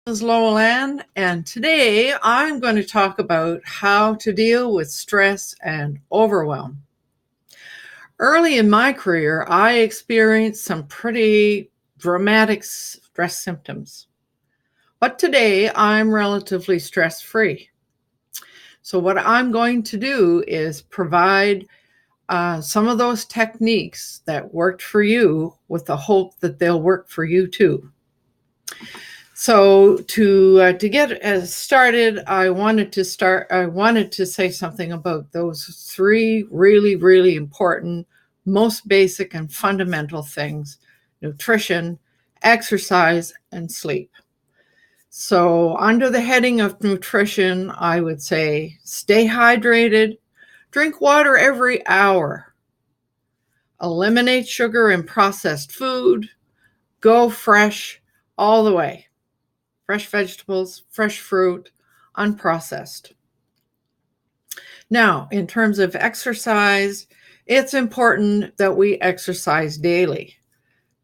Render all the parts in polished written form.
This is Lowell Ann, and today I'm going to talk about how to deal with stress and overwhelm. Early in my career, I experienced some pretty dramatic stress symptoms, but today I'm relatively stress free. So, what I'm going to do is provide some of those techniques that worked for you with the hope that they'll work for you too. So to get started, I wanted to say something about those three really important, most basic and fundamental things: nutrition, exercise, and sleep. So under the heading of nutrition, I would say stay hydrated, drink water every hour, eliminate sugar and processed food, go fresh all the way. Fresh vegetables, fresh fruit, unprocessed. Now, in terms of exercise, it's important that we exercise daily.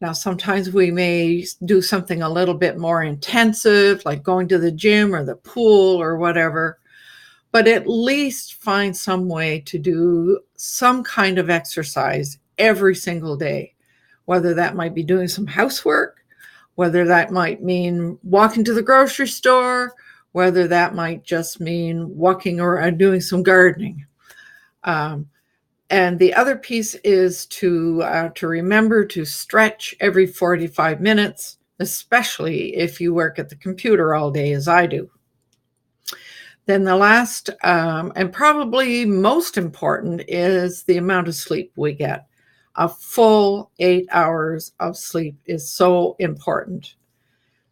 Now, sometimes we may do something a little bit more intensive, like going to the gym or the pool or whatever, but at least find some way to do some kind of exercise every single day, whether that might be doing some housework, whether that might mean walking to the grocery store, whether that might just mean walking or doing some gardening. And the other piece is to remember to stretch every 45 minutes, especially if you work at the computer all day, as I do. Then the last and probably most important is the amount of sleep we get. A full 8 hours of sleep is so important.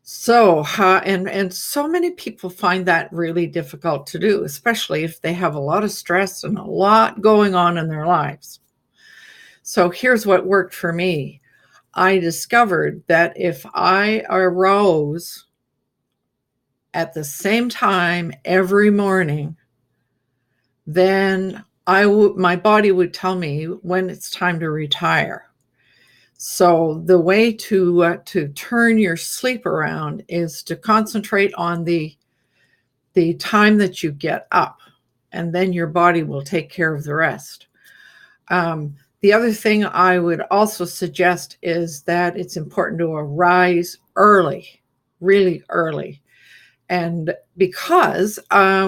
So, and so many people find that really difficult to do, especially if they have a lot of stress and a lot going on in their lives. So here's what worked for me. I discovered that if I arose at the same time every morning, then my body would tell me when it's time to retire. So the way to turn your sleep around is to concentrate on the time that you get up, and then your body will take care of the rest. The other thing I would also suggest is that it's important to arise early, really early. And because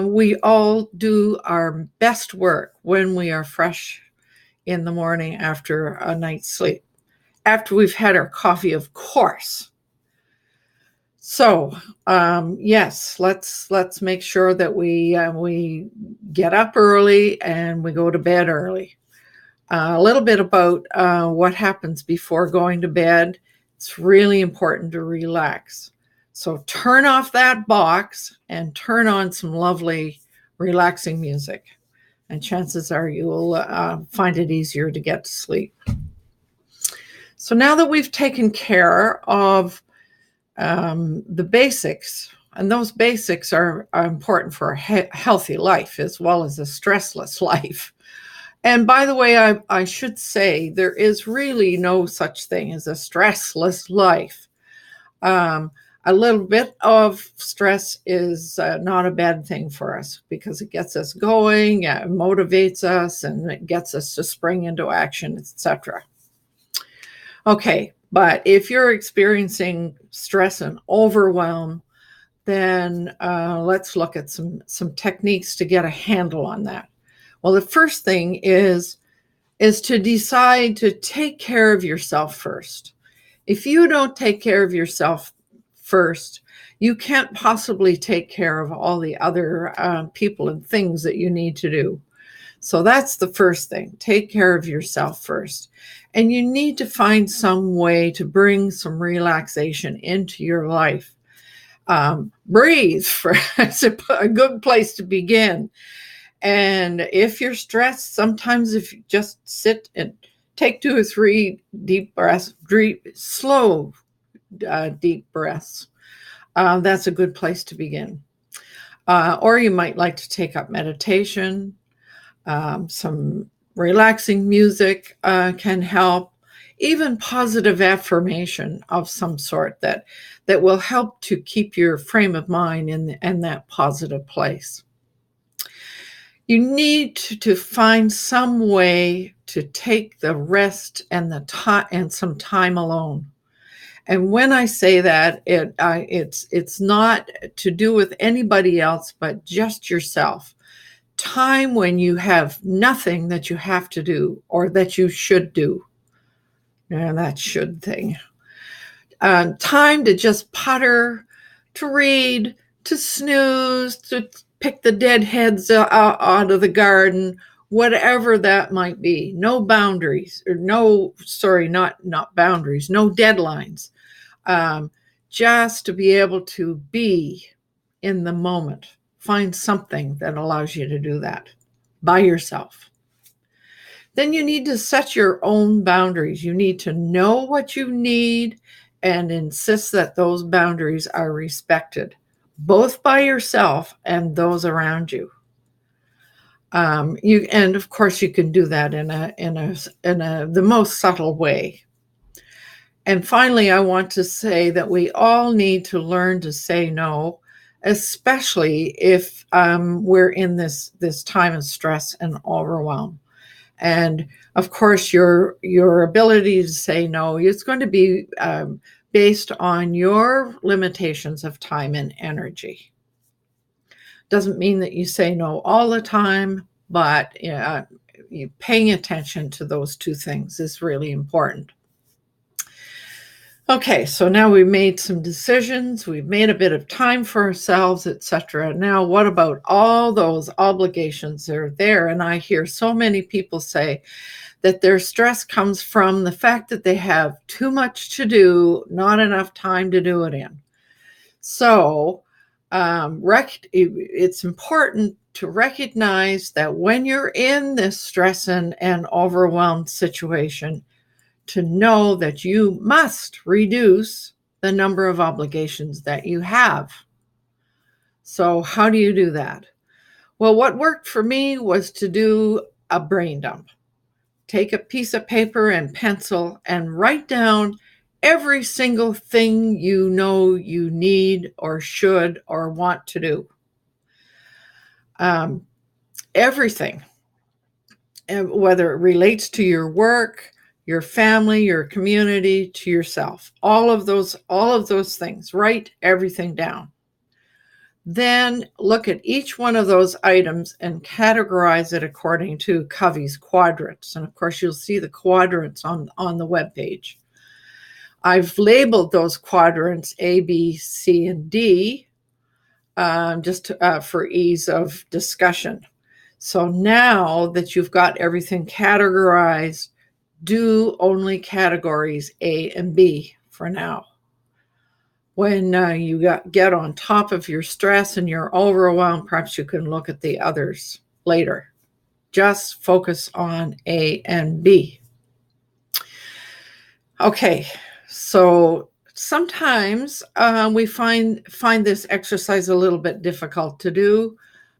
we all do our best work when we are fresh in the morning after a night's sleep, after we've had our coffee, of course. So yes, let's make sure that we get up early and we go to bed early. A little bit about what happens before going to bed. It's really important to relax. So turn off that box and turn on some lovely, relaxing music. And chances are you'll find it easier to get to sleep. So now that we've taken care of the basics, and those basics are important for a healthy life as well as a stressless life. And by the way, I should say there is really no such thing as a stressless life. A little bit of stress is not a bad thing for us because it gets us going, motivates us, and it gets us to spring into action, etc. Okay, but if you're experiencing stress and overwhelm, then let's look at some techniques to get a handle on that. Well, the first thing is to decide to take care of yourself first. If you don't take care of yourself first, you can't possibly take care of all the other people and things that you need to do. So that's the first thing. Take care of yourself first. And you need to find some way to bring some relaxation into your life. Breathe it's a good place to begin. And if you're stressed, sometimes if you just sit and take 2 or 3 deep breaths, slow, deep breaths, that's a good place to begin. Or you might like to take up meditation. Some relaxing music can help. even positive affirmation of some sort that will help to keep your frame of mind in that positive place. You need to find some way to take the rest and the time and some time alone. And when I say that, it's not to do with anybody else but just yourself. Time when you have nothing that you have to do or that you should do. And that should thing. Time to just putter, to read, to snooze, to pick the dead heads out of the garden, whatever that might be. No boundaries, or not boundaries, no deadlines. Just to be able to be in the moment. Find something that allows you to do that by yourself. Then you need to set your own boundaries. You need to know what you need and insist that those boundaries are respected, both by yourself and those around you. And of course you can do that in the most subtle way. And finally, I want to say that we all need to learn to say no, especially if we're in this time of stress and overwhelm. And of course, your ability to say no is going to be based on your limitations of time and energy. Doesn't mean that you say no all the time, but you paying attention to those two things is really important. Okay, so now we've made some decisions, we've made a bit of time for ourselves, etc. Now, what about all those obligations that are there? And I hear so many people say that their stress comes from the fact that they have too much to do, not enough time to do it in. So it's important to recognize that when you're in this stress and overwhelmed situation, to know that you must reduce the number of obligations that you have. So how do you do that? Well, what worked for me was to do a brain dump. Take a piece of paper and pencil and write down every single thing you know you need or should or want to do. Everything, whether it relates to your work, your family, your community, to yourself. All of those things. Write everything down. Then look at each one of those items and categorize it according to Covey's quadrants. And of course, you'll see the quadrants on the webpage. I've labeled those quadrants A, B, C, and D just for ease of discussion. So now that you've got everything categorized, do only categories A and B for now. When you get on top of your stress and you're overwhelmed, perhaps you can look at the others later. Just focus on A and B. Okay, so sometimes we find this exercise a little bit difficult to do.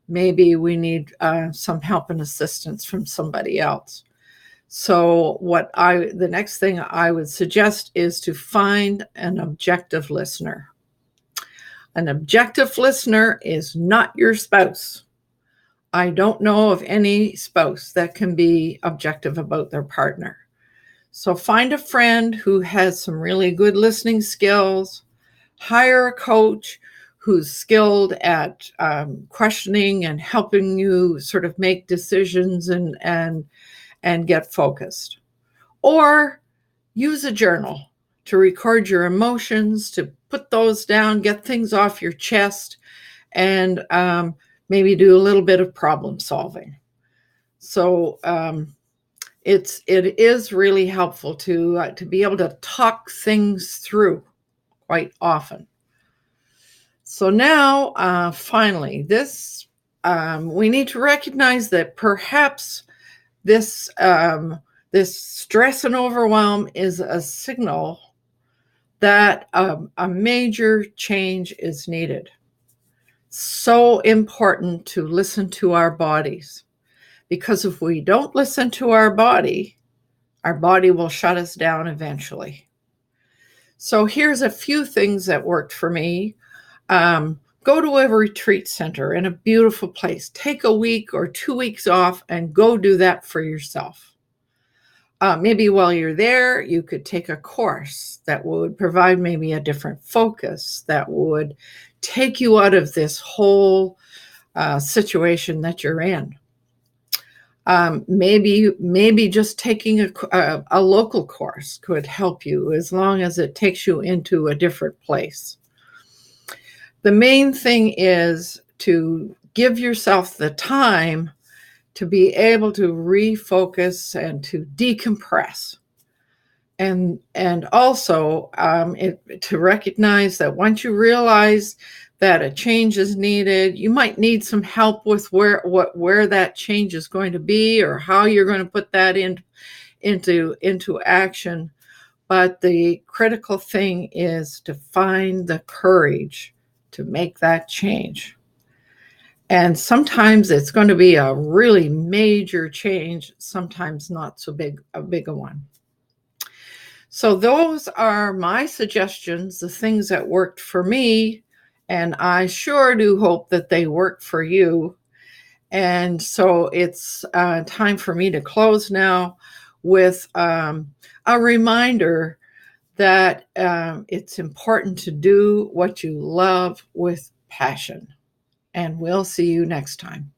Maybe we need some help and assistance from somebody else. So the next thing I would suggest is to find an objective listener. An objective listener is not your spouse. I don't know of any spouse that can be objective about their partner. So find a friend who has some really good listening skills. Hire a coach who's skilled at questioning and helping you sort of make decisions and get focused. Or use a journal to record your emotions, to put those down, get things off your chest, and maybe do a little bit of problem solving. So it is really helpful to be able to talk things through quite often. So now, finally, we need to recognize that perhaps this stress and overwhelm is a signal that a major change is needed. So important to listen to our bodies, because if we don't listen to our body, Our body will shut us down eventually. So here's a few things that worked for me. Go to a retreat center in a beautiful place. Take a week or 2 weeks off and go do that for yourself. Maybe while you're there, you could take a course that would provide maybe a different focus, that would take you out of this whole situation that you're in. Maybe just taking a local course could help you, as long as it takes you into a different place. The main thing is to give yourself the time to be able to refocus and to decompress. And also to recognize that once you realize that a change is needed, you might need some help with where that change is going to be, or how you're going to put that into action. But the critical thing is to find the courage to make that change. And sometimes it's going to be a really major change, sometimes not so big a one. So those are my suggestions, the things that worked for me, and I sure do hope that they work for you. And so it's time for me to close now with a reminder that it's important to do what you love with passion. And we'll see you next time.